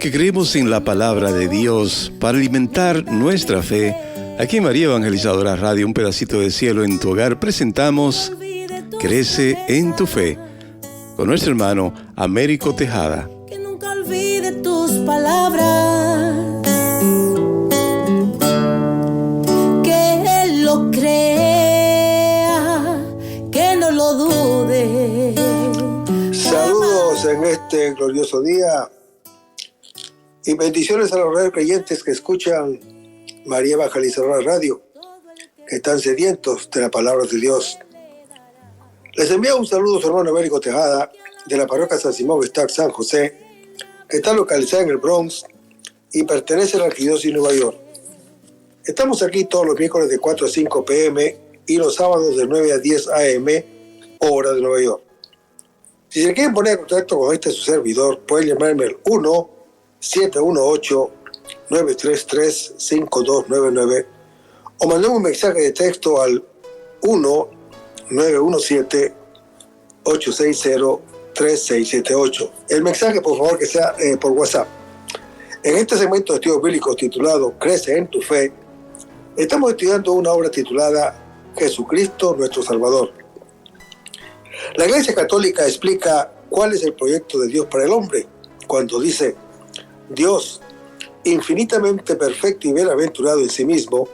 Porque creemos en la palabra de Dios para alimentar nuestra fe. Aquí en María Evangelizadora Radio, un pedacito de cielo en tu hogar, presentamos Crece en tu fe con nuestro hermano Américo Tejada. Que nunca olvide tus palabras, que él lo crea, que no lo dude. Saludos en este glorioso día y bendiciones a los creyentes que escuchan María Evangelizadora Radio, que están sedientos de la palabra de Dios. Les envío un saludo a su hermano Américo Tejada, de la parroquia San Simón Stack San José, que está localizada en el Bronx y pertenece a la Arquidiócesis de Nueva York. Estamos aquí todos los miércoles de 4 a 5 p.m. y los sábados de 9 a 10 a.m., hora de Nueva York. Si se quieren poner en contacto con su servidor, pueden llamarme al 1-718-933-5299 o mandarme un mensaje de texto al 1-917-860-3678. El mensaje, por favor, que sea por WhatsApp. En este segmento de estudios bíblicos titulado Crece en tu fe, estamos estudiando una obra titulada Jesucristo nuestro Salvador. La Iglesia Católica explica cuál es el proyecto de Dios para el hombre cuando dice: Dios, infinitamente perfecto y bienaventurado en sí mismo,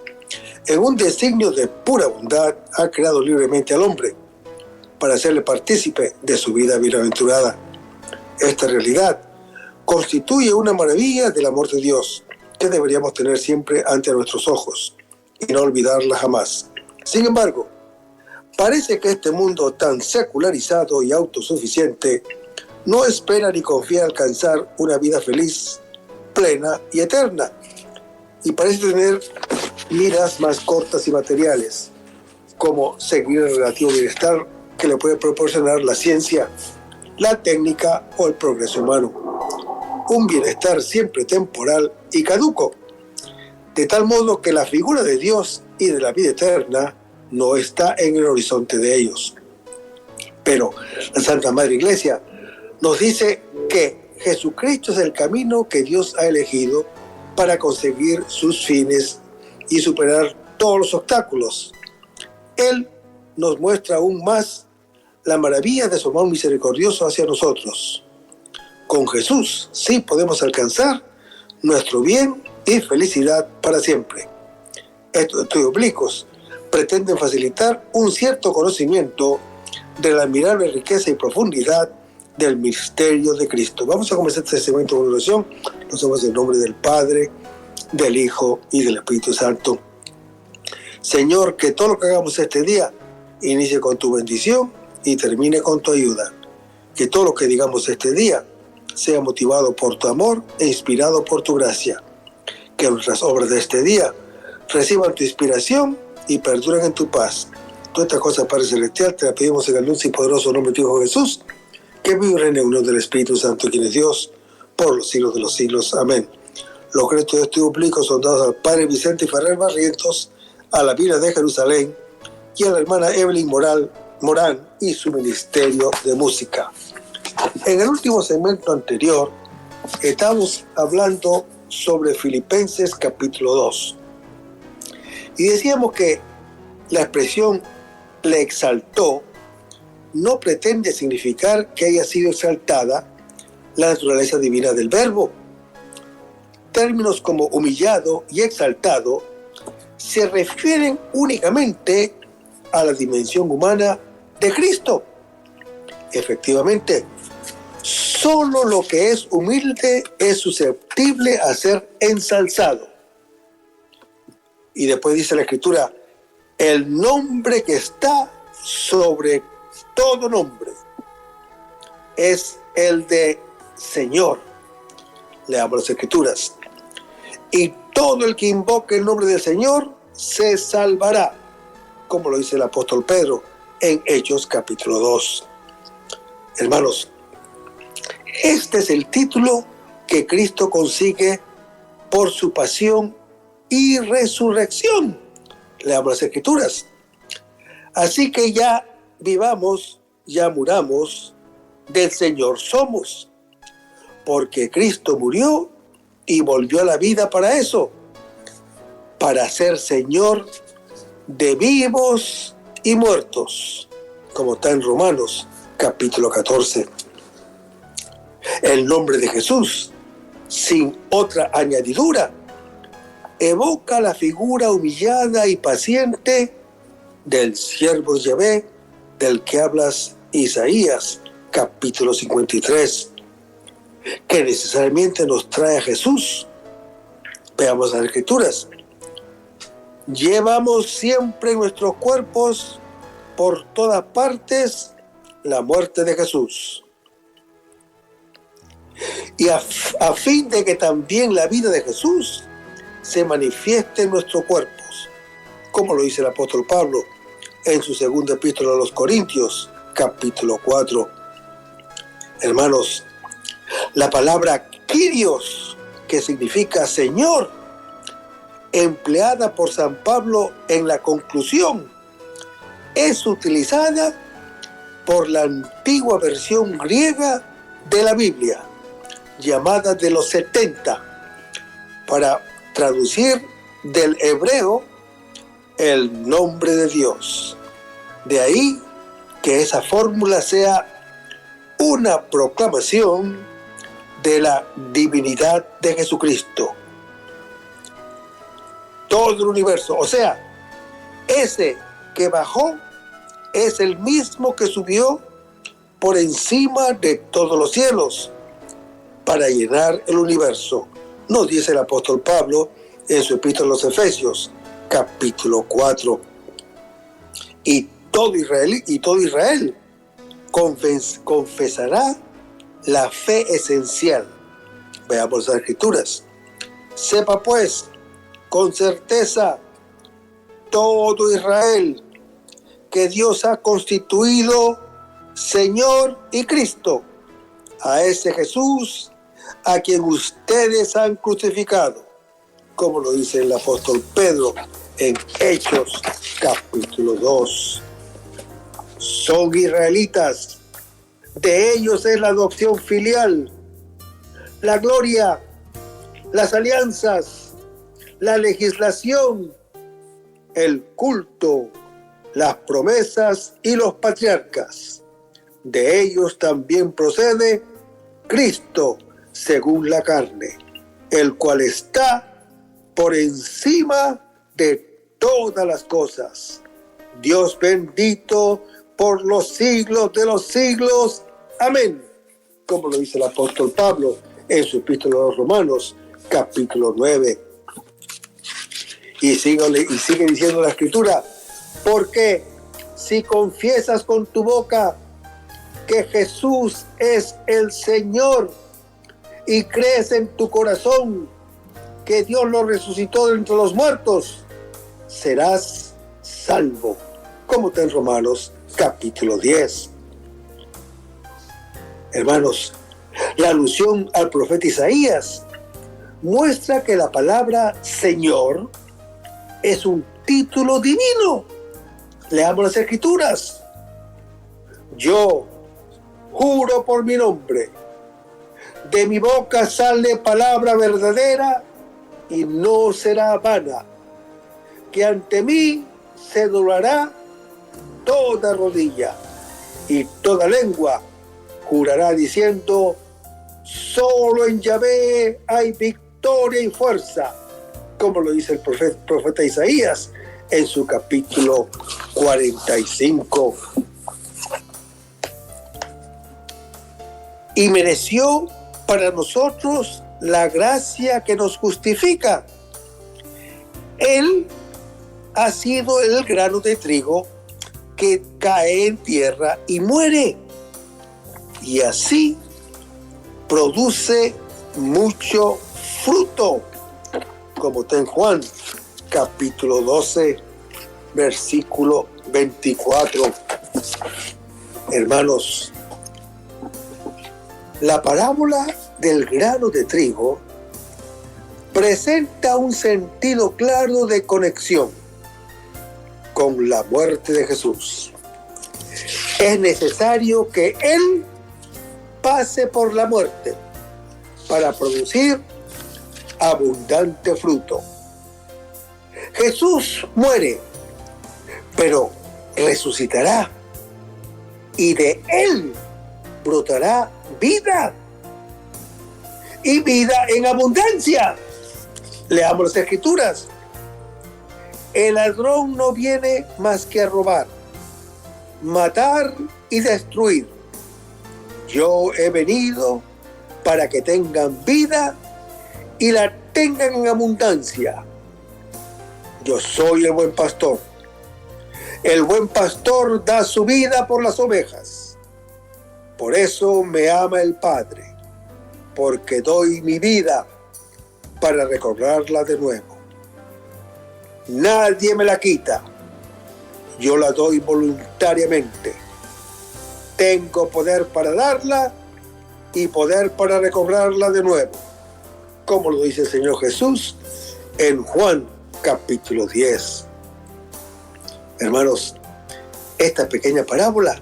en un designio de pura bondad, ha creado libremente al hombre para hacerle partícipe de su vida bienaventurada. Esta realidad constituye una maravilla del amor de Dios que deberíamos tener siempre ante nuestros ojos y no olvidarla jamás. Sin embargo, parece que este mundo tan secularizado y autosuficiente no espera ni confía alcanzar una vida feliz, plena y eterna, y parece tener miras más cortas y materiales, como seguir el relativo bienestar que le puede proporcionar la ciencia, la técnica o el progreso humano. Un bienestar siempre temporal y caduco, de tal modo que la figura de Dios y de la vida eterna no está en el horizonte de ellos. Pero la Santa Madre Iglesia nos dice que Jesucristo es el camino que Dios ha elegido para conseguir sus fines y superar todos los obstáculos. Él nos muestra aún más la maravilla de su amor misericordioso hacia nosotros. Con Jesús sí podemos alcanzar nuestro bien y felicidad para siempre. Estos estudios bíblicos pretenden facilitar un cierto conocimiento de la admirable riqueza y profundidad del misterio de Cristo. Vamos a comenzar este segmento de oración. Lo hacemos en nombre del Padre, del Hijo y del Espíritu Santo. Señor, que todo lo que hagamos este día inicie con tu bendición y termine con tu ayuda. Que todo lo que digamos este día sea motivado por tu amor e inspirado por tu gracia. Que nuestras obras de este día reciban tu inspiración y perduren en tu paz. Todas estas cosas, Padre Celestial, te la pedimos en el dulce y poderoso nombre de tu Hijo Jesús, que vive en la unión del Espíritu Santo, quien es Dios, por los siglos de los siglos. Amén. Los créditos de estudio público son dados al Padre Vicente Ferrer Barrientos, a la Biblia de Jerusalén y a la hermana Evelyn Morán y su ministerio de música. En el último segmento anterior, estamos hablando sobre Filipenses capítulo 2. Y decíamos que la expresión le exaltó no pretende significar que haya sido exaltada la naturaleza divina del verbo. Términos como humillado y exaltado se refieren únicamente a la dimensión humana de Cristo. Efectivamente, solo lo que es humilde es susceptible a ser ensalzado. Y después dice la Escritura: el nombre que está sobre todo nombre es el de Señor. Leamos las Escrituras. Y todo el que invoque el nombre del Señor se salvará, como lo dice el apóstol Pedro en Hechos capítulo 2. Hermanos, este es el título que Cristo consigue por su pasión y resurrección. Leamos las Escrituras. Así que ya vivamos, ya muramos, del Señor somos, porque Cristo murió y volvió a la vida para eso, para ser Señor de vivos y muertos, como está en Romanos capítulo 14. El nombre de Jesús, sin otra añadidura, evoca la figura humillada y paciente del siervo Yahvé del que hablas Isaías capítulo 53, que necesariamente nos trae a Jesús. Veamos las Escrituras. Llevamos siempre en nuestros cuerpos por todas partes la muerte de Jesús. Y a fin de que también la vida de Jesús se manifieste en nuestros cuerpos, como lo dice el apóstol Pablo en su segunda epístola a los Corintios, capítulo 4. Hermanos, la palabra Kyrios, que significa Señor, empleada por San Pablo en la conclusión, es utilizada por la antigua versión griega de la Biblia, llamada de los 70, para traducir del hebreo el nombre de Dios. De ahí que esa fórmula sea una proclamación de la divinidad de Jesucristo. Todo el universo, o sea, ese que bajó es el mismo que subió por encima de todos los cielos para llenar el universo. Nos dice el apóstol Pablo en su epístola a los Efesios, capítulo 4. Y todo Israel confesará la fe esencial. Veamos las Escrituras. Sepa pues con certeza todo Israel que Dios ha constituido Señor y Cristo, a ese Jesús a quien ustedes han crucificado, como lo dice el apóstol Pedro en Hechos capítulo 2. Son israelitas, de ellos es la adopción filial, la gloria, las alianzas, la legislación, el culto, las promesas y los patriarcas. De ellos también procede Cristo según la carne, el cual está por encima de todas las cosas. Dios bendito por los siglos de los siglos. Amén. Como lo dice el apóstol Pablo en su epístola a los Romanos, capítulo 9. Y sigue diciendo la Escritura, porque si confiesas con tu boca que Jesús es el Señor y crees en tu corazón que Dios lo resucitó de entre los muertos, serás salvo, como está en Romanos capítulo 10. Hermanos, la alusión al profeta Isaías muestra que la palabra Señor es un título divino. Leamos las Escrituras. Yo juro por mi nombre, de mi boca sale palabra verdadera y no será vana, que ante mí se doblará toda rodilla y toda lengua jurará diciendo: solo en Yahvé hay victoria y fuerza, como lo dice el profeta Isaías en su capítulo 45. Y mereció para nosotros la gracia que nos justifica. Él ha sido el grano de trigo que cae en tierra y muere, y así produce mucho fruto, como está en Juan capítulo 12 versículo 24. Hermanos, la parábola del grano de trigo presenta un sentido claro de conexión con la muerte de Jesús. Es necesario que Él pase por la muerte para producir abundante fruto. Jesús muere, pero resucitará, y de él brotará vida, y vida en abundancia. Leamos las Escrituras. El ladrón no viene más que a robar, matar y destruir. Yo he venido para que tengan vida y la tengan en abundancia. Yo soy el buen pastor. El buen pastor da su vida por las ovejas. Por eso me ama el Padre, porque doy mi vida para recobrarla de nuevo. Nadie me la quita. Yo la doy voluntariamente. Tengo poder para darla y poder para recobrarla de nuevo, como lo dice el Señor Jesús en Juan capítulo 10. Hermanos, esta pequeña parábola,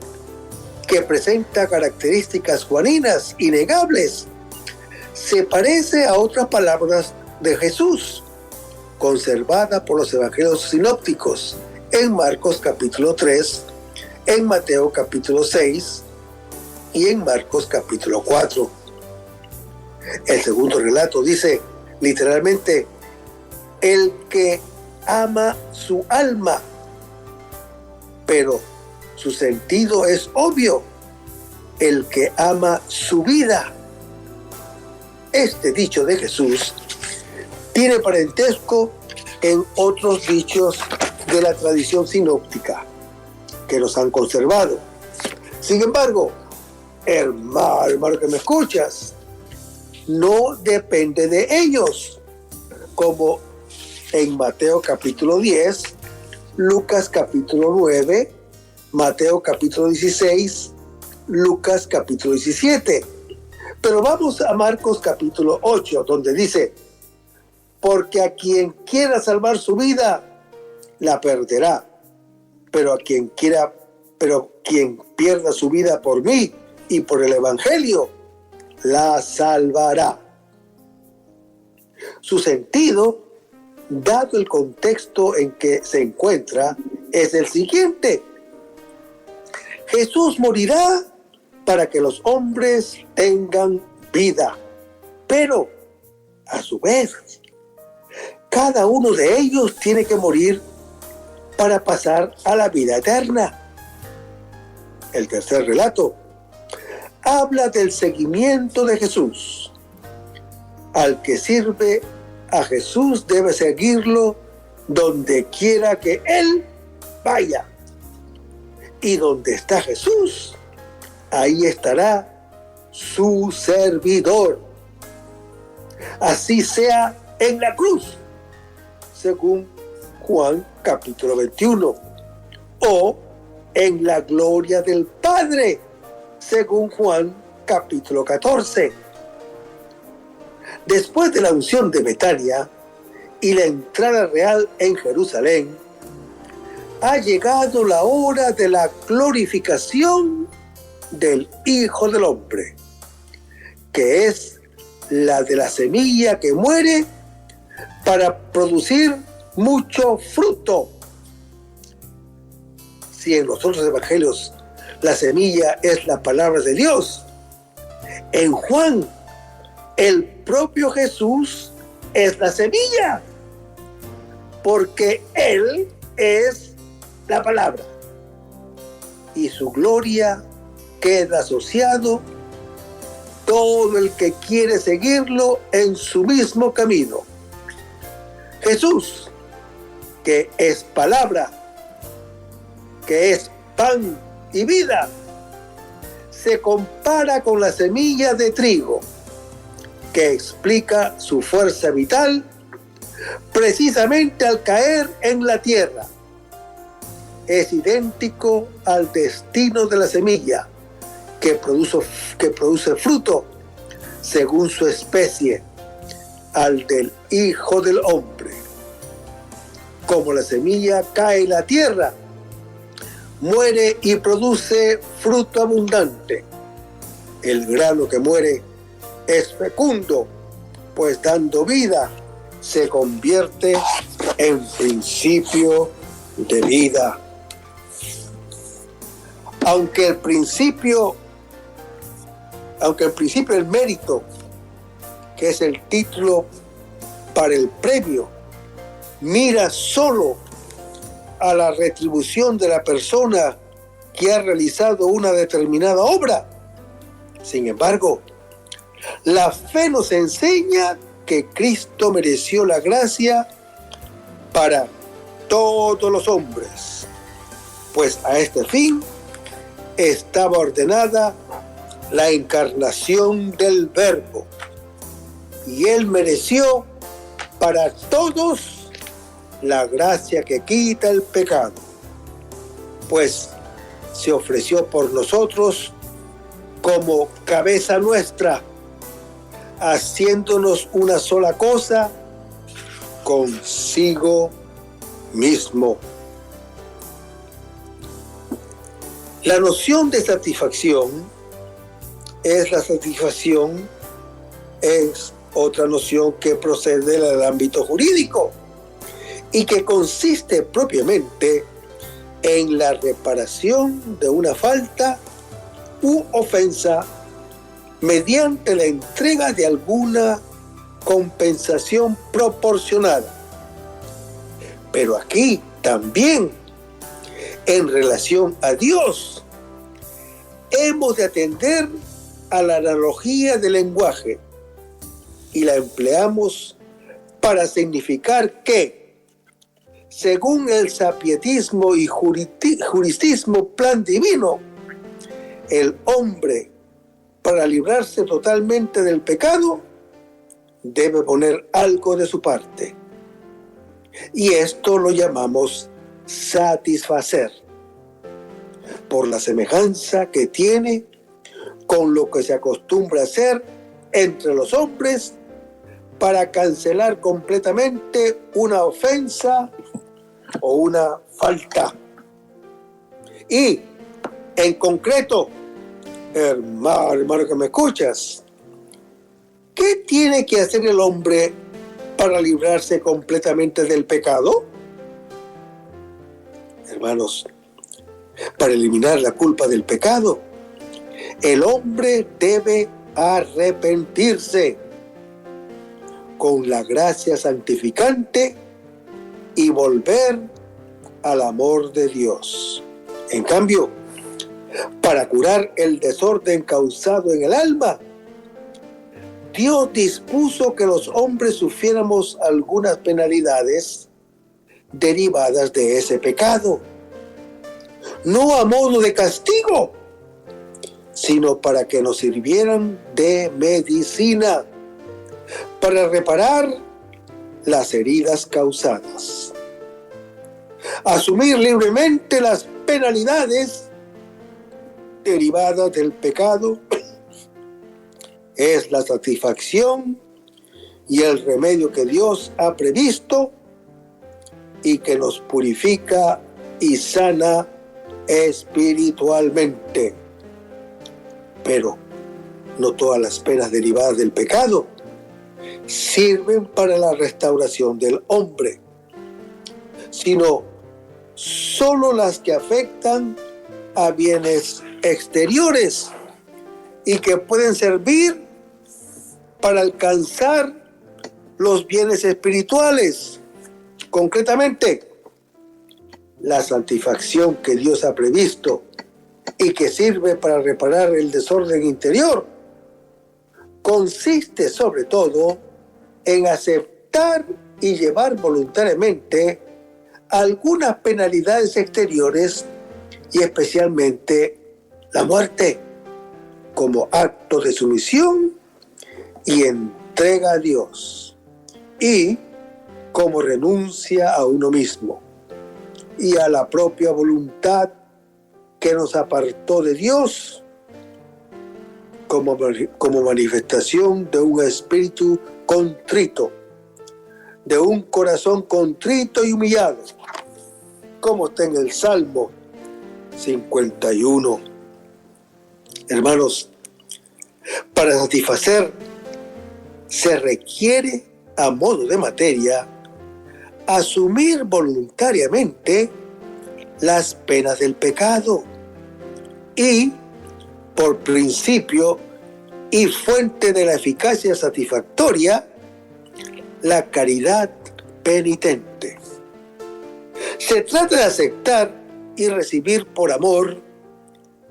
que presenta características juaninas innegables, se parece a otras palabras de Jesús, conservada por los evangelios sinópticos en Marcos capítulo 3, en Mateo capítulo 6 y en Marcos capítulo 4. El segundo relato dice literalmente: el que ama su alma, pero su sentido es obvio: el que ama su vida. Este dicho de Jesús tiene parentesco en otros dichos de la tradición sinóptica que los han conservado. Sin embargo, hermano que me escuchas, no depende de ellos, como en Mateo capítulo 10, Lucas capítulo 9, Mateo capítulo 16, Lucas capítulo 17. Pero vamos a Marcos capítulo 8, donde dice: porque a quien quiera salvar su vida, la perderá. Pero quien pierda su vida por mí y por el Evangelio, la salvará. Su sentido, dado el contexto en que se encuentra, es el siguiente: Jesús morirá para que los hombres tengan vida, pero a su vez, cada uno de ellos tiene que morir para pasar a la vida eterna. El tercer relato habla del seguimiento de Jesús. Al que sirve a Jesús debe seguirlo donde quiera que Él vaya. Y donde está Jesús, ahí estará su servidor. Así sea en la cruz, según Juan capítulo 21, o en la gloria del Padre, según Juan capítulo 14. Después de la unción de Betania y la entrada real en Jerusalén, ha llegado la hora de la glorificación del Hijo del Hombre, que es la de la semilla que muere para producir mucho fruto. Si en los otros evangelios la semilla es la palabra de Dios, en Juan el propio Jesús es la semilla, porque Él es la palabra y su gloria queda asociado todo el que quiere seguirlo en su mismo camino. Jesús, que es palabra, que es pan y vida, se compara con la semilla de trigo, que explica su fuerza vital precisamente al caer en la tierra. Es idéntico al destino de la semilla, que produce fruto según su especie, al del Hijo del Hombre. Como la semilla cae en la tierra, muere y produce fruto abundante. El grano que muere es fecundo, pues dando vida se convierte en principio de vida. Aunque el principio el mérito, que es el título para el premio, mira solo a la retribución de la persona que ha realizado una determinada obra. Sin embargo, la fe nos enseña que Cristo mereció la gracia para todos los hombres, pues a este fin estaba ordenada la encarnación del Verbo, y Él mereció para todos la gracia que quita el pecado, pues se ofreció por nosotros como cabeza nuestra, haciéndonos una sola cosa consigo mismo. La noción de satisfacción es otra noción que procede del ámbito jurídico y que consiste propiamente en la reparación de una falta u ofensa mediante la entrega de alguna compensación proporcionada. Pero aquí también, en relación a Dios, hemos de atender a la analogía del lenguaje y la empleamos para significar que, según el sapietismo y juristismo plan divino, el hombre, para librarse totalmente del pecado, debe poner algo de su parte. Y esto lo llamamos satisfacer, por la semejanza que tiene con lo que se acostumbra hacer entre los hombres para cancelar completamente una ofensa o una falta. Y, en concreto, hermano que me escuchas, ¿qué tiene que hacer el hombre para librarse completamente del pecado? Hermanos, para eliminar la culpa del pecado, el hombre debe arrepentirse con la gracia santificante y volver al amor de Dios. En cambio, para curar el desorden causado en el alma, Dios dispuso que los hombres sufriéramos algunas penalidades derivadas de ese pecado, no a modo de castigo, sino para que nos sirvieran de medicina para reparar las heridas causadas. Asumir libremente las penalidades derivadas del pecado es la satisfacción y el remedio que Dios ha previsto y que nos purifica y sana espiritualmente. Pero no todas las penas derivadas del pecado sirven para la restauración del hombre, sino solo las que afectan a bienes exteriores y que pueden servir para alcanzar los bienes espirituales. Concretamente, la satisfacción que Dios ha previsto y que sirve para reparar el desorden interior consiste sobre todo en aceptar y llevar voluntariamente algunas penalidades exteriores y especialmente la muerte como acto de sumisión y entrega a Dios y como renuncia a uno mismo y a la propia voluntad que nos apartó de Dios como manifestación de un espíritu contrito, de un corazón contrito y humillado, como está en el Salmo 51. Hermanos, para satisfacer se requiere, a modo de materia, asumir voluntariamente las penas del pecado y, por principio y fuente de la eficacia satisfactoria, la caridad penitente. Se trata de aceptar y recibir por amor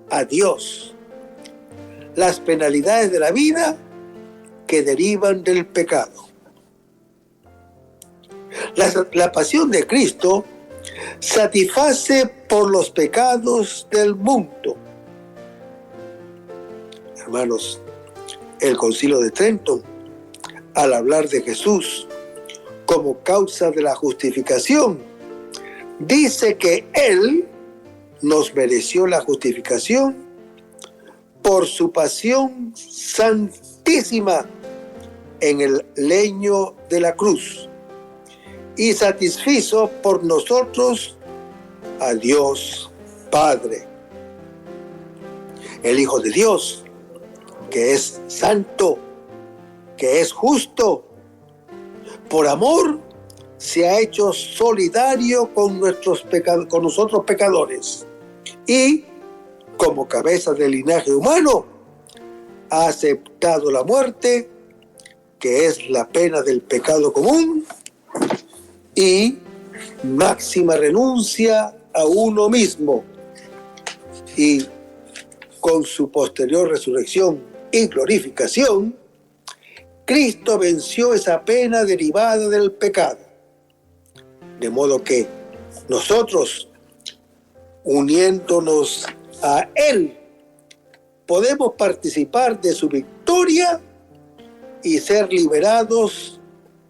a Dios las penalidades de la vida que derivan del pecado. La pasión de Cristo satisface por los pecados del mundo. Hermanos, el Concilio de Trento, al hablar de Jesús como causa de la justificación, dice que Él nos mereció la justificación por su pasión santísima en el leño de la cruz y satisfizo por nosotros a Dios Padre. El Hijo de Dios, que es santo, que es justo, por amor se ha hecho solidario con nosotros pecadores y, como cabeza del linaje humano, ha aceptado la muerte, que es la pena del pecado común, y máxima renuncia a uno mismo. Y con su posterior resurrección y glorificación, Cristo venció esa pena derivada del pecado. De modo que nosotros, uniéndonos a Él, podemos participar de su victoria y ser liberados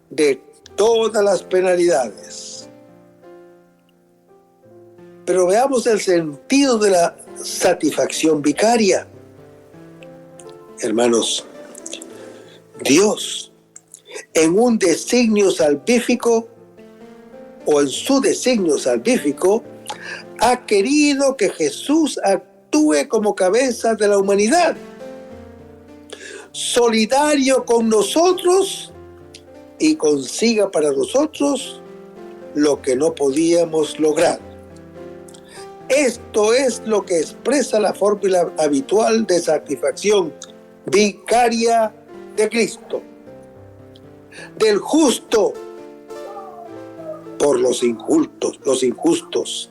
de todas las penalidades. Pero veamos el sentido de la satisfacción vicaria. Hermanos, Dios, en un designio salvífico o en su designio salvífico, ha querido que Jesús actúe como cabeza de la humanidad, solidario con nosotros y consiga para nosotros lo que no podíamos lograr. Esto es lo que expresa la fórmula habitual de satisfacción vicaria de Cristo. Del justo por los injustos,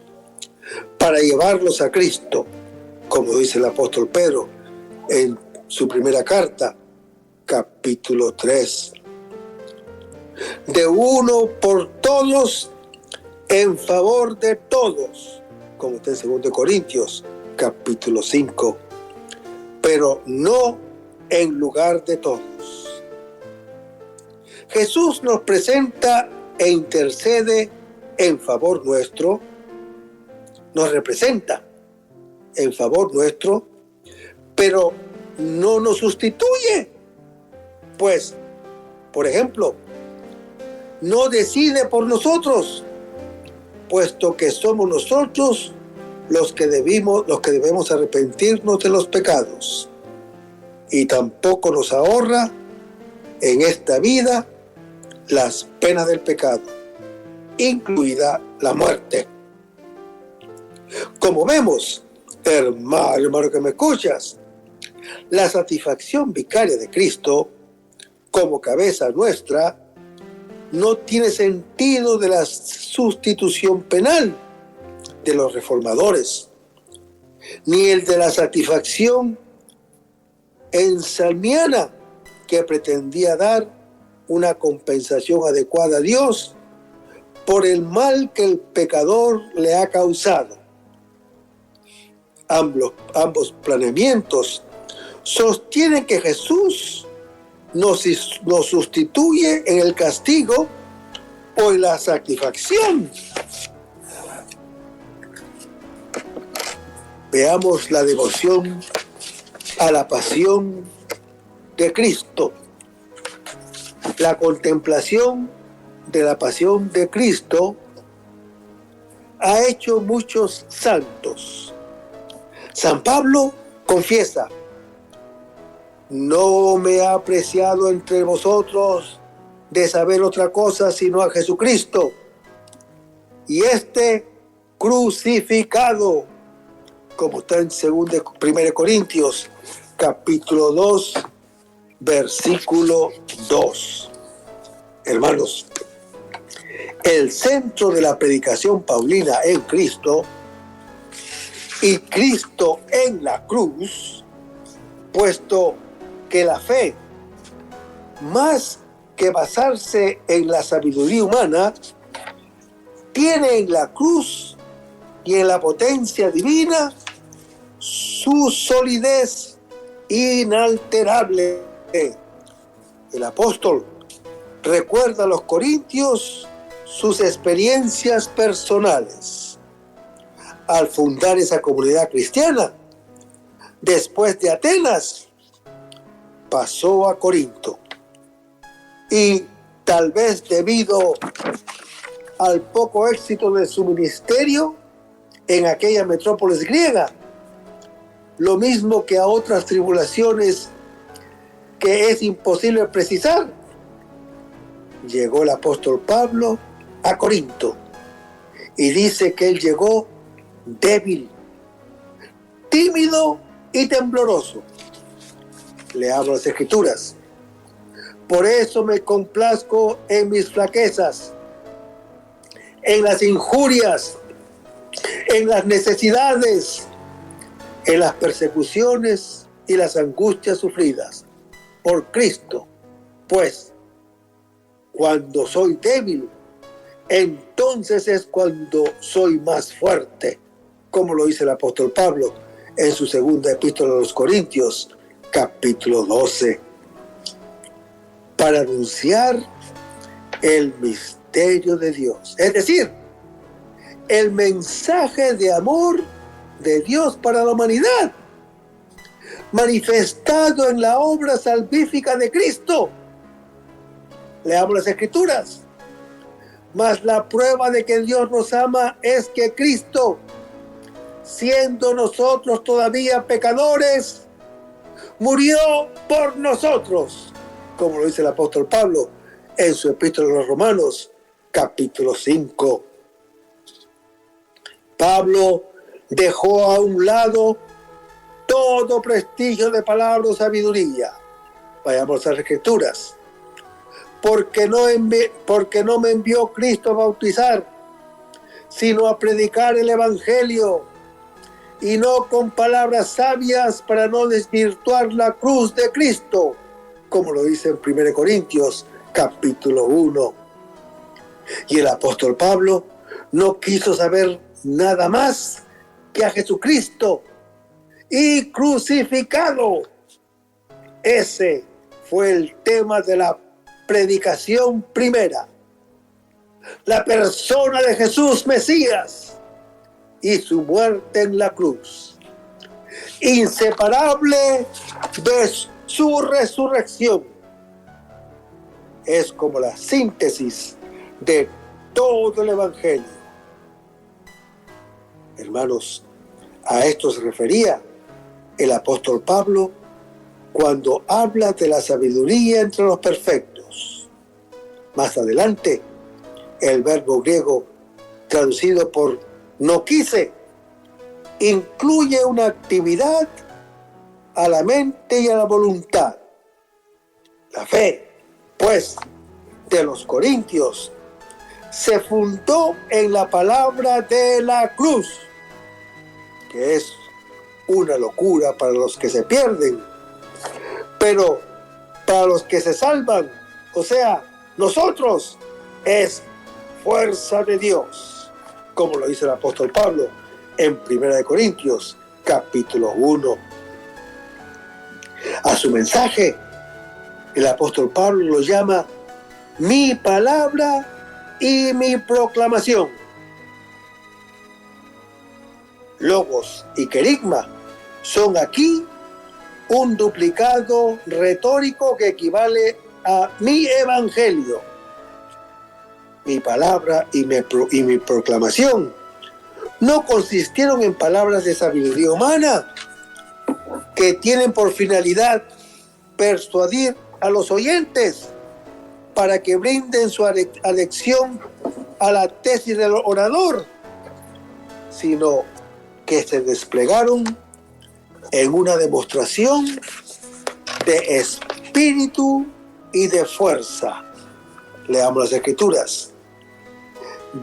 para llevarlos a Cristo, como dice el apóstol Pedro en su primera carta, capítulo 3. De uno por todos, en favor de todos, como está en 2 Corintios, capítulo 5, pero no en lugar de todos. Jesús nos presenta e intercede en favor nuestro, nos representa en favor nuestro, pero no nos sustituye. Pues, por ejemplo, no decide por nosotros, puesto que somos nosotros los que debemos arrepentirnos de los pecados, y tampoco nos ahorra en esta vida las penas del pecado, incluida la muerte. Como vemos, hermano que me escuchas, la satisfacción vicaria de Cristo como cabeza nuestra no tiene sentido de la sustitución penal de los reformadores, ni el de la satisfacción ensalmiana que pretendía dar una compensación adecuada a Dios por el mal que el pecador le ha causado. Ambos planeamientos sostienen que Jesús nos sustituye en el castigo o en la satisfacción. Veamos la devoción a la pasión de Cristo. La contemplación de la pasión de Cristo ha hecho muchos santos. San Pablo confiesa: no me ha apreciado entre vosotros de saber otra cosa sino a Jesucristo y crucificado, como está en 1 Corintios capítulo 2 versículo 2. Hermanos, el centro de la predicación paulina en Cristo y Cristo en la cruz, puesto que la fe, más que basarse en la sabiduría humana, tiene en la cruz y en la potencia divina su solidez inalterable. El apóstol recuerda a los corintios sus experiencias personales. Al fundar esa comunidad cristiana, después de Atenas, pasó a Corinto. Y tal vez debido al poco éxito de su ministerio en aquella metrópolis griega, lo mismo que a otras tribulaciones que es imposible precisar, llegó el apóstol Pablo a Corinto y dice que él llegó débil, tímido y tembloroso. Leamos las Escrituras. Por eso me complazco en mis flaquezas, en las injurias, en las necesidades, en las persecuciones y las angustias sufridas por Cristo. Pues, cuando soy débil, entonces es cuando soy más fuerte, como lo dice el apóstol Pablo en su segunda epístola a los Corintios, capítulo 12, para anunciar el misterio de Dios, es decir, el mensaje de amor de Dios para la humanidad, manifestado en la obra salvífica de Cristo. Leamos las Escrituras. Mas la prueba de que Dios nos ama es que Cristo, siendo nosotros todavía pecadores, murió por nosotros, como lo dice el apóstol Pablo en su epístola a los Romanos, capítulo 5. Pablo dejó a un lado todo prestigio de palabra o sabiduría. Vayamos a las Escrituras. Porque no me envió Cristo a bautizar, sino a predicar el Evangelio, y no con palabras sabias para no desvirtuar la cruz de Cristo, como lo dice en 1 Corintios capítulo 1. Y el apóstol Pablo no quiso saber nada más que a Jesucristo y crucificado. Ese fue el tema de la predicación primera. La persona de Jesús Mesías y su muerte en la cruz, inseparable de su resurrección. Es como la síntesis de todo el Evangelio. Hermanos, a esto se refería el apóstol Pablo cuando habla de la sabiduría entre los perfectos. Más adelante, el verbo griego traducido por no quise incluye una actividad a la mente y a la voluntad. La fe, pues, de los corintios se fundó en la palabra de la cruz, que es una locura para los que se pierden, pero para los que se salvan, o sea, nosotros, es fuerza de Dios, como lo dice el apóstol Pablo en 1 Corintios capítulo 1. A su mensaje, el apóstol Pablo lo llama mi palabra y mi proclamación. Logos y querigma son aquí un duplicado retórico que equivale a mi evangelio. Mi palabra y mi proclamación no consistieron en palabras de sabiduría humana que tienen por finalidad persuadir a los oyentes para que brinden su adhesión a la tesis del orador, sino que se desplegaron en una demostración de espíritu y de fuerza. Leamos las Escrituras.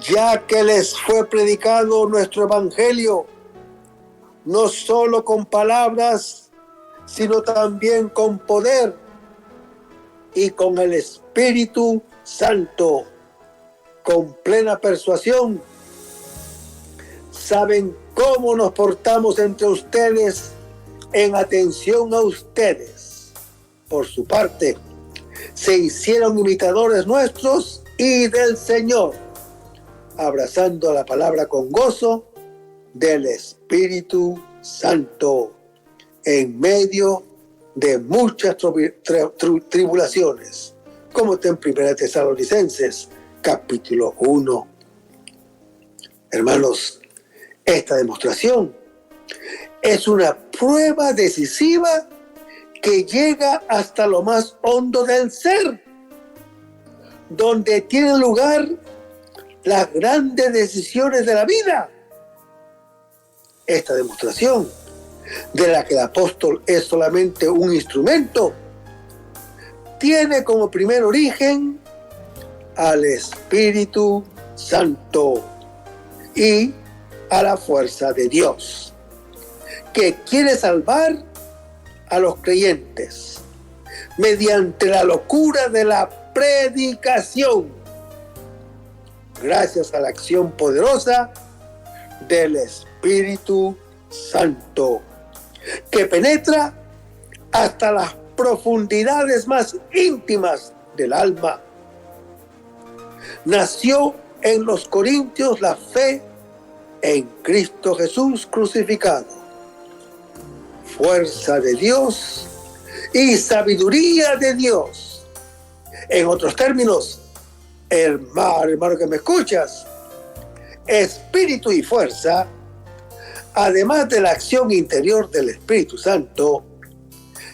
Ya que les fue predicado nuestro evangelio, no solo con palabras, sino también con poder y con el Espíritu Santo, con plena persuasión. Saben cómo nos portamos entre ustedes en atención a ustedes. Por su parte, se hicieron imitadores nuestros y del Señor, abrazando la palabra con gozo del Espíritu Santo en medio de muchas tribulaciones, como está en 1 Tesalonicenses, capítulo 1. Hermanos, esta demostración es una prueba decisiva que llega hasta lo más hondo del ser, donde tienen lugar las grandes decisiones de la vida. Esta demostración, de la que el apóstol es solamente un instrumento, tiene como primer origen al Espíritu Santo y a la fuerza de Dios, que quiere salvar a los creyentes mediante la locura de la predicación, gracias a la acción poderosa del Espíritu Santo, que penetra hasta las profundidades más íntimas del alma. Nació en los corintios la fe en Cristo Jesús crucificado, fuerza de Dios y sabiduría de Dios. En otros términos, hermano que me escuchas, espíritu y fuerza, además de la acción interior del Espíritu Santo,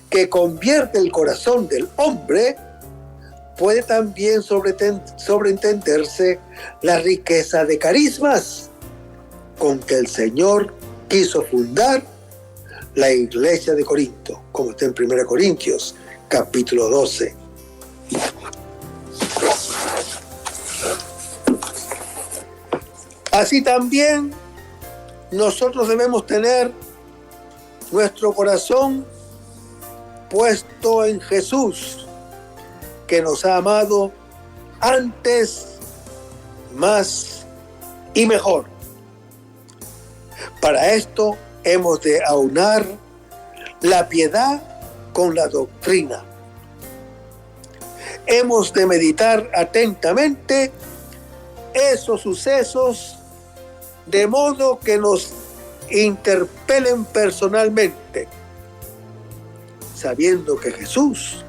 que convierte el corazón del hombre, puede también sobreentenderse la riqueza de carismas con que el Señor quiso fundar la iglesia de Corinto, como está en 1 Corintios, capítulo 12. Así también nosotros debemos tener nuestro corazón puesto en Jesús, que nos ha amado antes, más y mejor. Para esto hemos de aunar la piedad con la doctrina. Hemos de meditar atentamente esos sucesos de modo que nos interpelen personalmente, sabiendo que Jesús,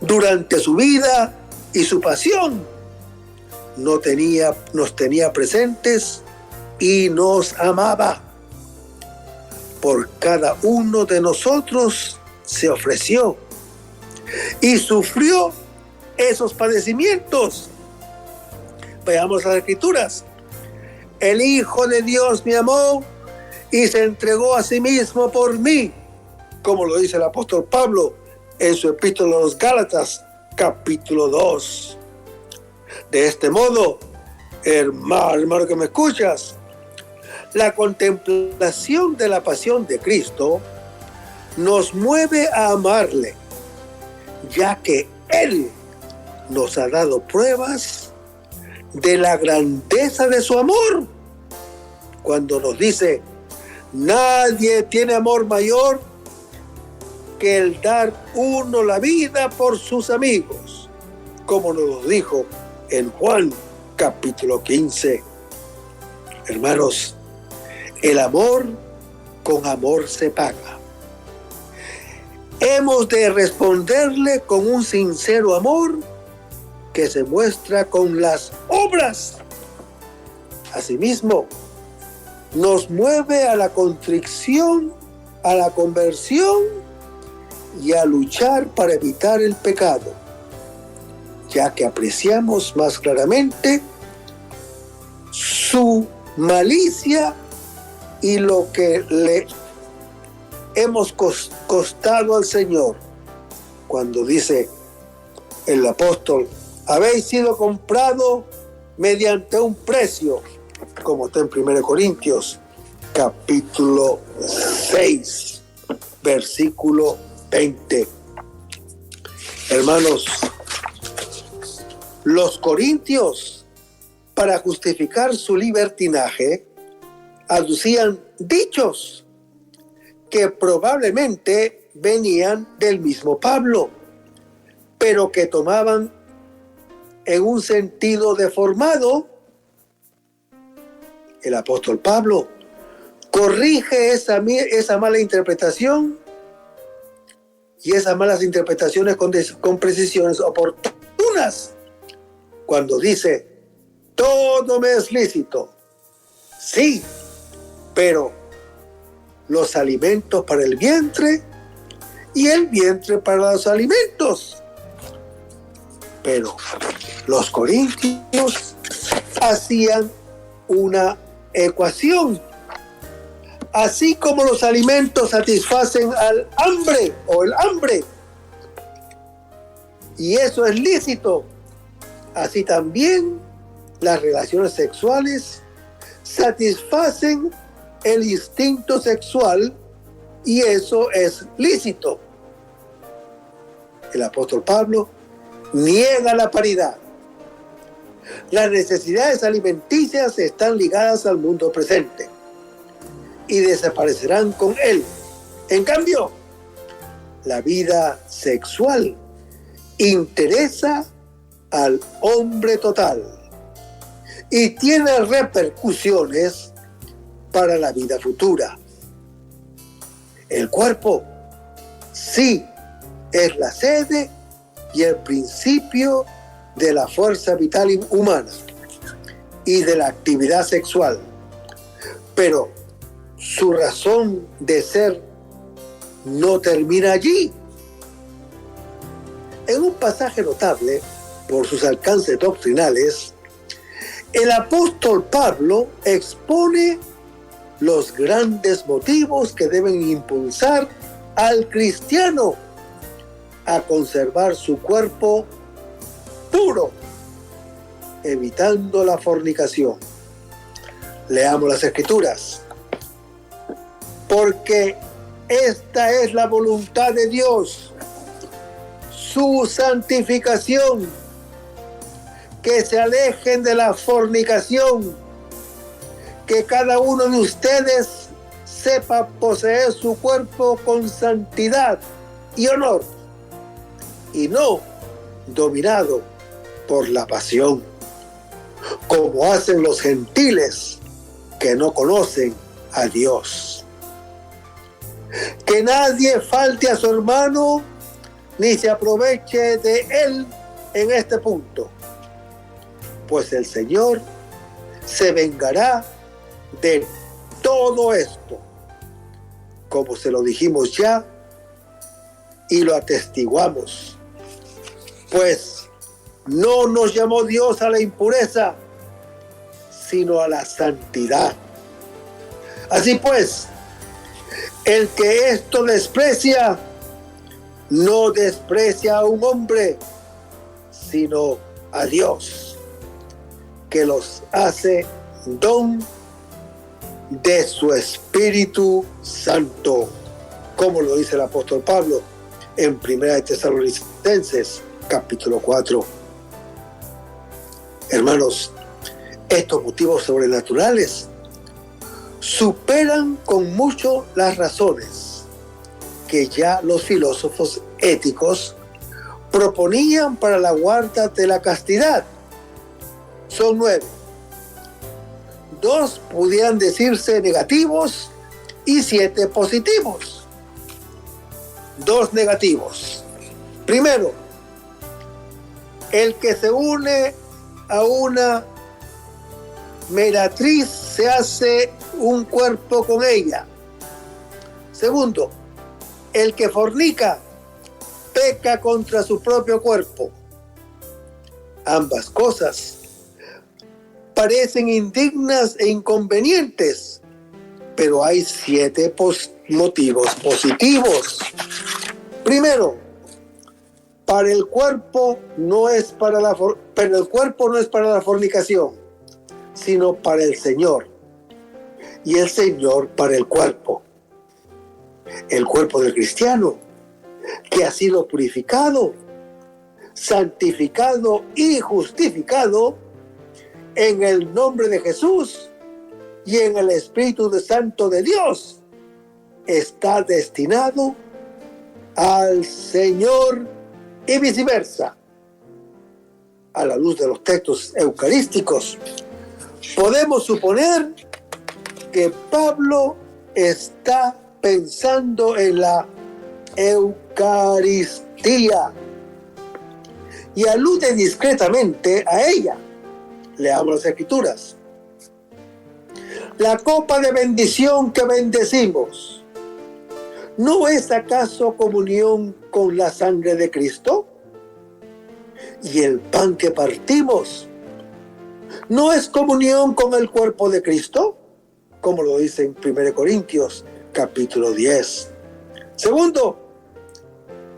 durante su vida y su pasión, nos tenía presentes y nos amaba. Por cada uno de nosotros se ofreció y sufrió esos padecimientos. Veamos las Escrituras. El Hijo de Dios me amó y se entregó a sí mismo por mí, como lo dice el apóstol Pablo en su epístola a los Gálatas, capítulo 2. De este modo, hermano que me escuchas, la contemplación de la pasión de Cristo nos mueve a amarle, ya que Él nos ha dado pruebas de la grandeza de su amor, cuando nos dice: nadie tiene amor mayor que el dar uno la vida por sus amigos, como nos lo dijo en Juan capítulo 15. Hermanos, el amor con amor se paga. Hemos de responderle con un sincero amor que se muestra con las obras. Asimismo, nos mueve a la contrición, a la conversión y a luchar para evitar el pecado, ya que apreciamos más claramente su malicia y lo que le hemos costado al Señor, cuando dice el apóstol: habéis sido comprado mediante un precio, como está en 1 Corintios capítulo 6, versículo 20. Hermanos, los corintios, para justificar su libertinaje, aducían dichos que probablemente venían del mismo Pablo, pero que tomaban en un sentido deformado. El apóstol Pablo corrige esa mala interpretación y esas malas interpretaciones con precisiones oportunas, cuando dice: todo me es lícito, sí, pero los alimentos para el vientre y el vientre para los alimentos. Pero los corintios hacían una ecuación. Así como los alimentos satisfacen al hambre o el hambre, y eso es lícito, así también las relaciones sexuales satisfacen el instinto sexual, y eso es lícito. El apóstol Pablo niega la paridad. Las necesidades alimenticias están ligadas al mundo presente y desaparecerán con él. En cambio, la vida sexual interesa al hombre total y tiene repercusiones para la vida futura. El cuerpo sí es la sede y el principio de la fuerza vital humana y de la actividad sexual, pero su razón de ser no termina allí. En un pasaje notable por sus alcances doctrinales, el apóstol Pablo expone los grandes motivos que deben impulsar al cristiano a conservar su cuerpo puro, evitando la fornicación. Leamos las Escrituras. Porque esta es la voluntad de Dios, su santificación, que se alejen de la fornicación, que cada uno de ustedes sepa poseer su cuerpo con santidad y honor, y no dominado por la pasión, como hacen los gentiles que no conocen a Dios. Que nadie falte a su hermano ni se aproveche de él en este punto, pues el Señor se vengará de todo esto, como se lo dijimos ya y lo atestiguamos. Pues no nos llamó Dios a la impureza, sino a la santidad. Así pues, el que esto desprecia, no desprecia a un hombre, sino a Dios, que los hace don de su Espíritu Santo, como lo dice el apóstol Pablo en 1 Tesalonicenses capítulo 4. Hermanos, estos motivos sobrenaturales superan con mucho las razones que ya los filósofos éticos proponían para la guarda de la castidad. Son 9. 2 pudieran decirse negativos y 7 positivos. 2 negativos. Primero, el que se une a una meretriz se hace un cuerpo con ella. Segundo, el que fornica peca contra su propio cuerpo. Ambas cosas parecen indignas e inconvenientes, pero hay 7 motivos positivos. Primero, para el cuerpo no es para la fornicación, sino para el Señor, y el Señor para el cuerpo. El cuerpo del cristiano, que ha sido purificado, santificado y justificado en el nombre de Jesús y en el Espíritu Santo de Dios, está destinado al Señor y viceversa. A la luz de los textos eucarísticos, podemos suponer que Pablo está pensando en la Eucaristía y alude discretamente a ella. Leamos las Escrituras. La copa de bendición que bendecimos, ¿no es acaso comunión con la sangre de Cristo? Y el pan que partimos, ¿no es comunión con el cuerpo de Cristo? Como lo dice en 1 Corintios capítulo 10. Segundo,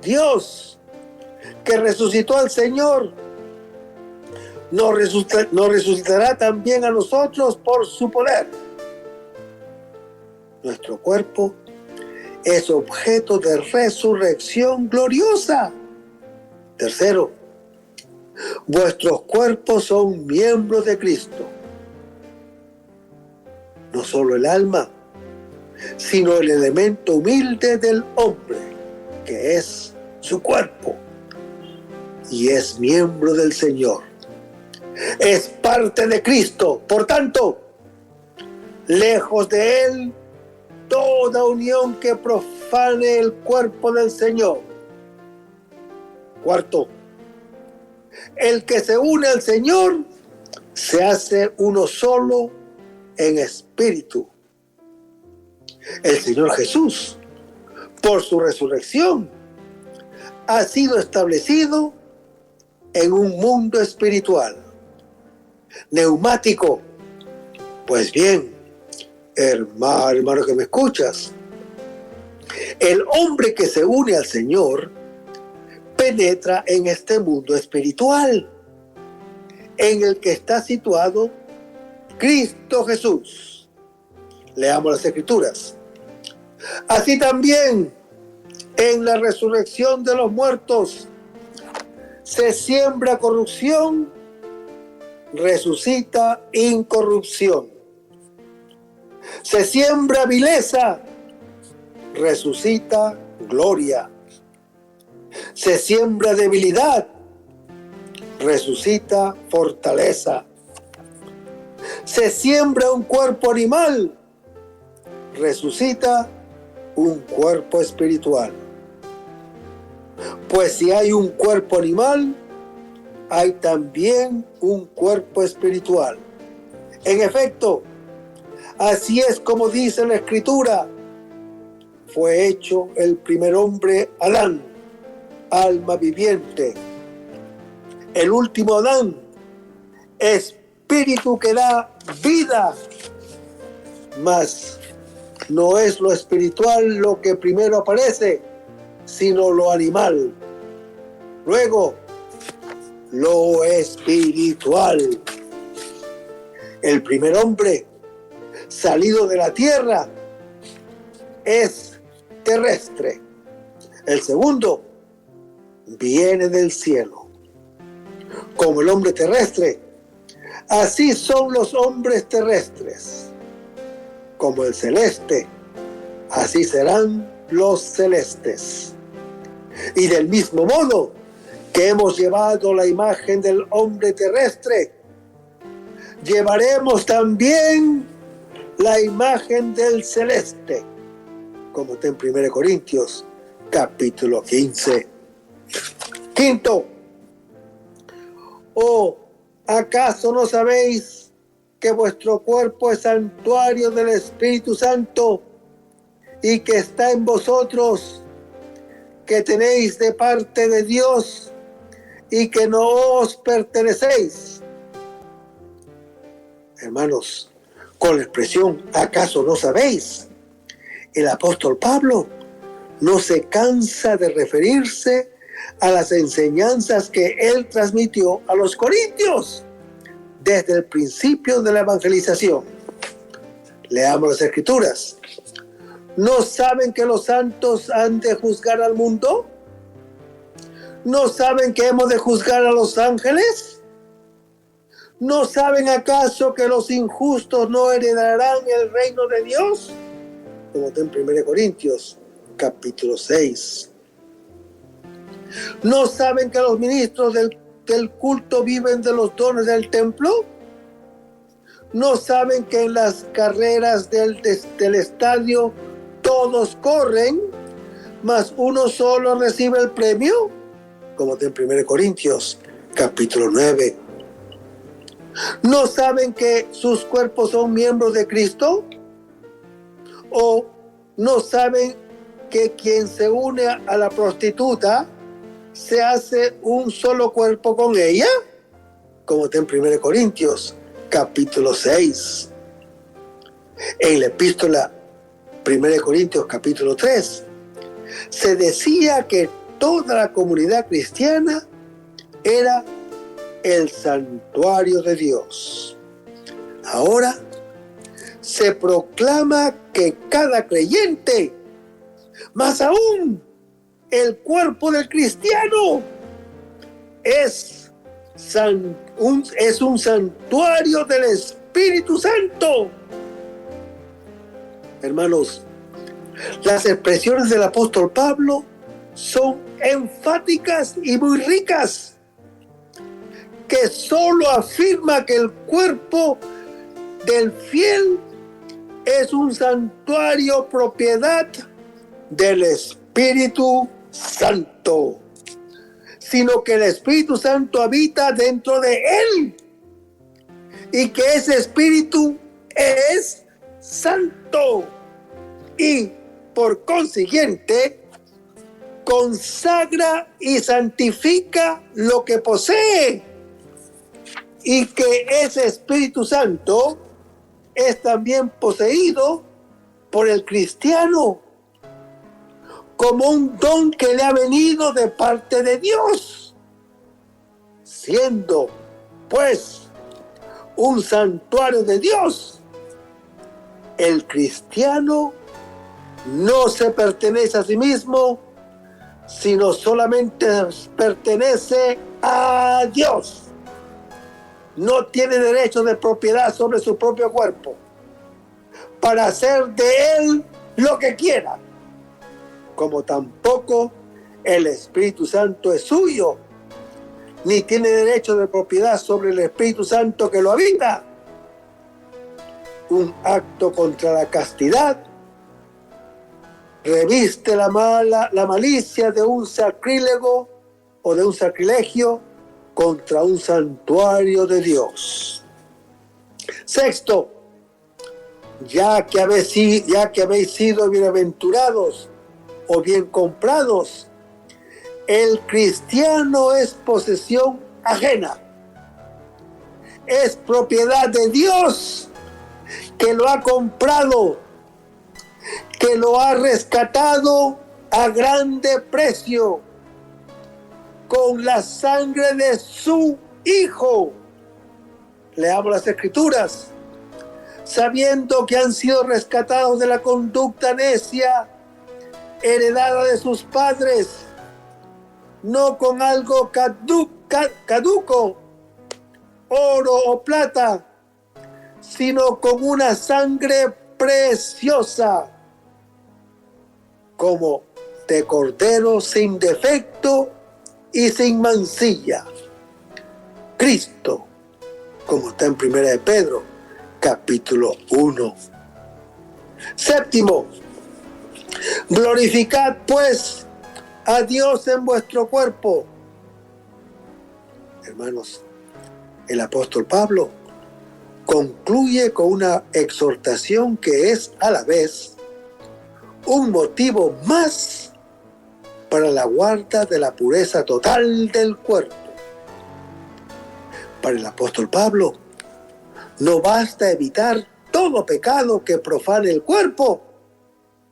Dios, que resucitó al Señor, nos resucitará también a nosotros por su poder. Nuestro cuerpo es objeto de resurrección gloriosa. Tercero, vuestros cuerpos son miembros de Cristo. No solo el alma, sino el elemento humilde del hombre, que es su cuerpo, y es miembro del Señor. Es parte de Cristo. Por tanto, lejos de Él, toda unión que profane el cuerpo del Señor. Cuarto, el que se une al Señor se hace uno solo en espíritu. El Señor Jesús, por su resurrección, ha sido establecido en un mundo espiritual, neumático. Pues bien, hermano que me escuchas, el hombre que se une al Señor penetra en este mundo espiritual, en el que está situado Cristo Jesús. Leamos las Escrituras. Así también, en la resurrección de los muertos, se siembra corrupción, resucita incorrupción. Se siembra vileza, resucita gloria. Se siembra debilidad, resucita fortaleza. Se siembra un cuerpo animal, resucita un cuerpo espiritual. Pues si hay un cuerpo animal, hay también un cuerpo espiritual. En efecto, así es como dice la Escritura: fue hecho el primer hombre, Adán, alma viviente. El último Adán, espíritu que da vida. Mas no es lo espiritual lo que primero aparece, sino lo animal. Luego, lo espiritual. El primer hombre, salido de la tierra, es terrestre. El segundo viene del cielo. Como el hombre terrestre, así son los hombres terrestres. Como el celeste, así serán los celestes. Y del mismo modo que hemos llevado la imagen del hombre terrestre, llevaremos también la imagen del celeste, como está en 1 Corintios capítulo 15. Quinto, ¿o acaso no sabéis que vuestro cuerpo es santuario del Espíritu Santo y que está en vosotros, que tenéis de parte de Dios y que no os pertenecéis. Hermanos, con la expresión ¿acaso no sabéis?, el apóstol Pablo no se cansa de referirse a las enseñanzas que él transmitió a los corintios desde el principio de la evangelización. Leamos las Escrituras. ¿No saben que los santos han de juzgar al mundo? ¿No saben que hemos de juzgar a los ángeles? ¿No saben acaso que los injustos no heredarán el reino de Dios? Como está en 1 Corintios, capítulo 6. ¿No saben que los ministros del culto viven de los dones del templo? ¿No saben que en las carreras del estadio todos corren, mas uno solo recibe el premio? Como está en 1 Corintios, capítulo 9. ¿No saben que sus cuerpos son miembros de Cristo? ¿O no saben que quien se une a la prostituta se hace un solo cuerpo con ella? Como está en 1 Corintios, capítulo 6. En la epístola 1 Corintios, capítulo 3, se decía que toda la comunidad cristiana era el santuario de Dios. Ahora se proclama que cada creyente, más aún el cuerpo del cristiano, es un santuario del Espíritu Santo. Hermanos, las expresiones del apóstol Pablo son enfáticas y muy ricas, que solo afirma que el cuerpo del fiel es un santuario propiedad del Espíritu Santo, sino que el Espíritu Santo habita dentro de él y que ese Espíritu es santo y por consiguiente consagra y santifica lo que posee, y que ese Espíritu Santo es también poseído por el cristiano como un don que le ha venido de parte de Dios, siendo pues un santuario de Dios. El cristiano no se pertenece a sí mismo, sino solamente pertenece a Dios. No tiene derecho de propiedad sobre su propio cuerpo para hacer de él lo que quiera, como tampoco el Espíritu Santo es suyo, ni tiene derecho de propiedad sobre el Espíritu Santo que lo habita. Un acto contra la castidad reviste la malicia de un sacrílego o de un sacrilegio contra un santuario de Dios. Sexto, ya que habéis sido bienaventurados o bien comprados, el cristiano es posesión ajena, es propiedad de Dios, que lo ha comprado, que lo ha rescatado a grande precio con la sangre de su Hijo. Leamos las Escrituras. Sabiendo que han sido rescatados de la conducta necia heredada de sus padres, no con algo caduco, oro o plata, sino con una sangre preciosa, como de cordero sin defecto y sin mancilla, Cristo, como está en 1 de Pedro, capítulo 1. Séptimo, glorificad pues a Dios en vuestro cuerpo. Hermanos, el apóstol Pablo concluye con una exhortación que es a la vez un motivo más para la guarda de la pureza total del cuerpo. Para el apóstol Pablo, no basta evitar todo pecado que profane el cuerpo,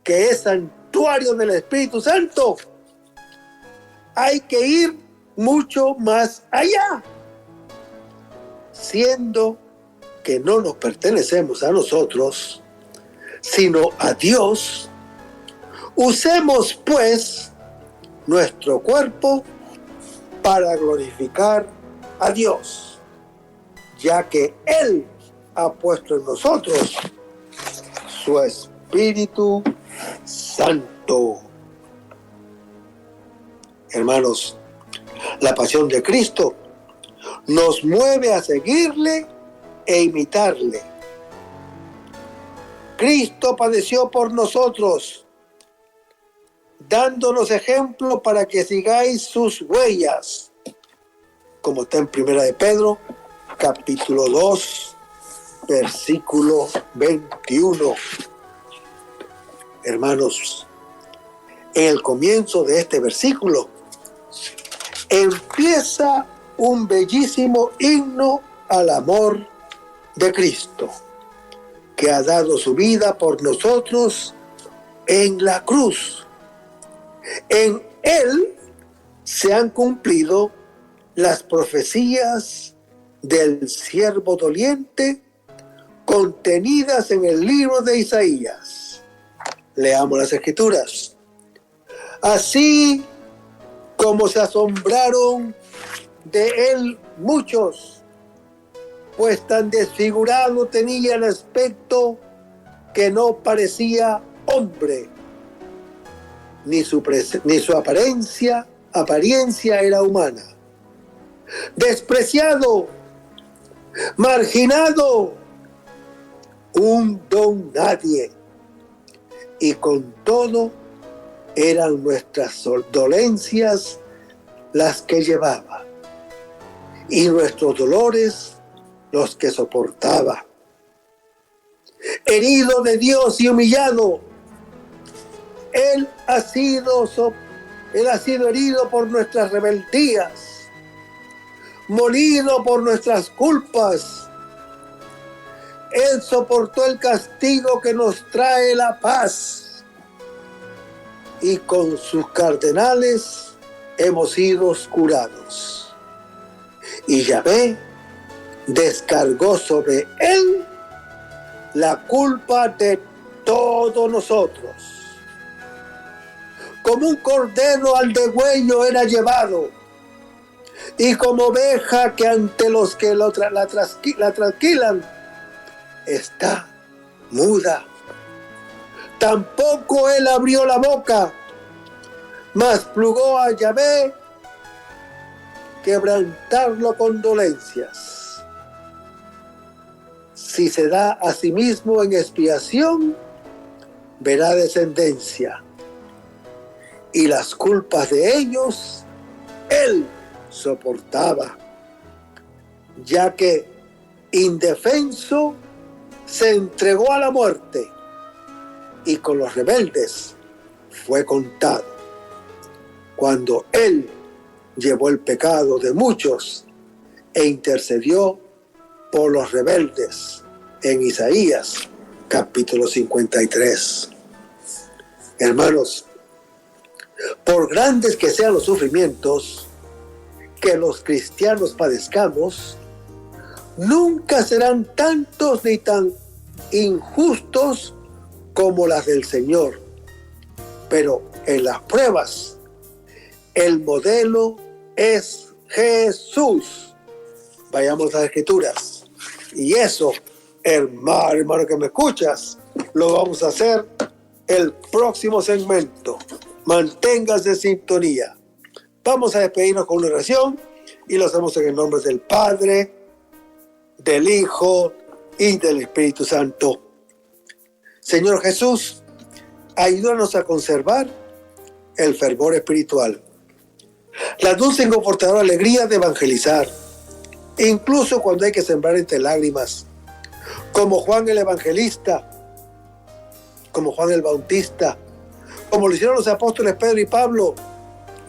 que es santuario del Espíritu Santo. Hay que ir mucho más allá, siendo que no nos pertenecemos a nosotros, sino a Dios. Usemos pues nuestro cuerpo para glorificar a Dios, ya que Él ha puesto en nosotros su Espíritu Santo. Hermanos, la pasión de Cristo nos mueve a seguirle e imitarle. Cristo padeció por nosotros, dándonos ejemplo para que sigáis sus huellas, como está en 1 de Pedro, capítulo 2, versículo 21. Hermanos, en el comienzo de este versículo empieza un bellísimo himno al amor de Cristo, que ha dado su vida por nosotros en la cruz. En Él se han cumplido las profecías del siervo doliente contenidas en el libro de Isaías. Leamos las Escrituras. Así como se asombraron de él muchos, pues tan desfigurado tenía el aspecto que no parecía hombre, ni su apariencia era humana. Despreciado, marginado, un don nadie, y con todo eran nuestras dolencias las que llevaba, y nuestros dolores los que soportaba. Herido de Dios y humillado, Él ha sido herido por nuestras rebeldías, molido por nuestras culpas. Él soportó el castigo que nos trae la paz, y con sus cardenales hemos sido curados. Y Yahvé descargó sobre él la culpa de todos nosotros. Como un cordero al degüello era llevado, y como oveja que ante los que la trasquilan está muda. Tampoco él abrió la boca, mas plugó a Yahvé quebrantarlo con dolencias. Si se da a sí mismo en expiación, verá descendencia, y las culpas de ellos él soportaba, ya que indefenso se entregó a la muerte, y con los rebeldes fue contado. Cuando él llevó el pecado de muchos e intercedió por los rebeldes en Isaías capítulo 53. Hermanos, por grandes que sean los sufrimientos que los cristianos padezcamos, nunca serán tantos ni tan injustos como las del Señor. Pero en las pruebas, el modelo es Jesús. Vayamos a las Escrituras. Y eso, hermano que me escuchas, lo vamos a hacer el próximo segmento. Manténgase en sintonía. Vamos a despedirnos con una oración y lo hacemos en el nombre del Padre, del Hijo y del Espíritu Santo. Señor Jesús, ayúdanos a conservar el fervor espiritual, la dulce y confortadora alegría de evangelizar, incluso cuando hay que sembrar entre lágrimas, como Juan el Evangelista, como Juan el Bautista, como lo hicieron los apóstoles Pedro y Pablo,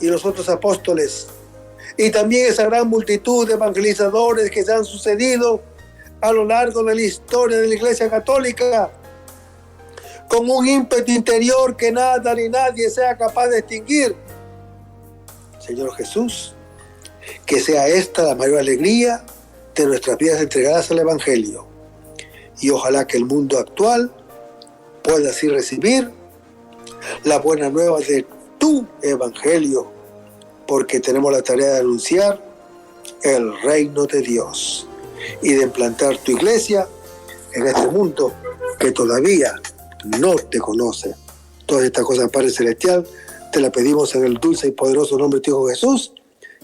y los otros apóstoles, y también esa gran multitud de evangelizadores que se han sucedido a lo largo de la historia de la Iglesia Católica, con un ímpetu interior que nada ni nadie sea capaz de extinguir. Señor Jesús, que sea esta la mayor alegría de nuestras vidas entregadas al Evangelio, y ojalá que el mundo actual pueda así recibir la buena nueva de tu Evangelio, porque tenemos la tarea de anunciar el reino de Dios y de implantar tu iglesia en este mundo que todavía no te conoce. Todas estas cosas, Padre Celestial, te las pedimos en el dulce y poderoso nombre de tu Hijo Jesús,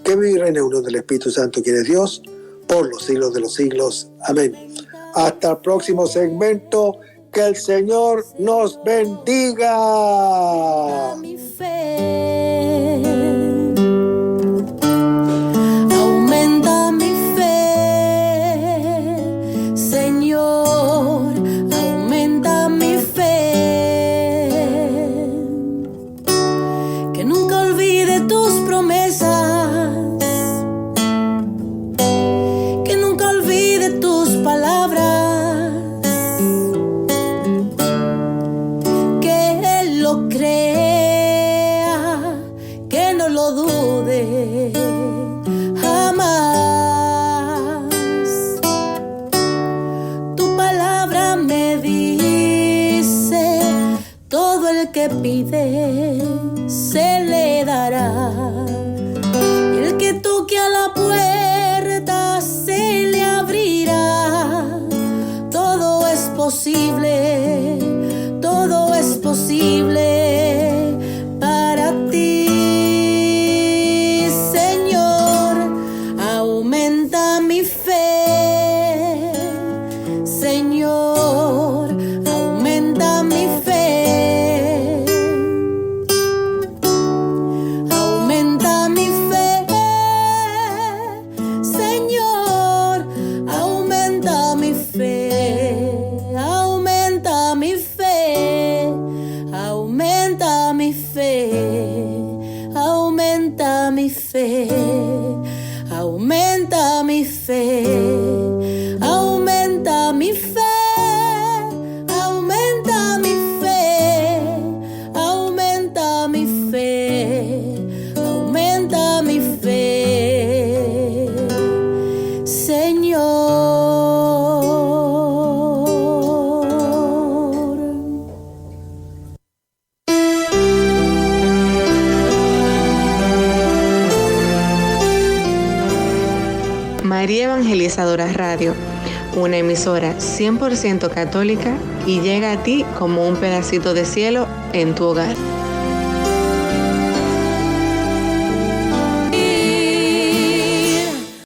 que vive y reina en unión del Espíritu Santo, quien es Dios, por los siglos de los siglos. Amén. Hasta el próximo segmento. Que el Señor nos bendiga. Mi fe, aumenta mi fe, Señor, aumenta mi fe, que nunca olvide tus promesas, que nunca olvide tus palabras, crea, que no lo dude jamás. Tu palabra me dice, todo el que pide se le dará. El que toque a la puerta se le abrirá. Todo es posible, todo es posible para ti, Señor. Aumenta mi fe, Señor, aumenta mi fe, aumenta mi fe, Señor, aumenta mi fe, aumenta mi fe, aumenta mi fe, aumenta mi fe, aumenta mi fe, aumenta mi fe, aumenta mi fe, aumenta mi fe, aumenta mi fe, Señor. María Evangelizadora Radio, una emisora 100% católica y llega a ti como un pedacito de cielo en tu hogar.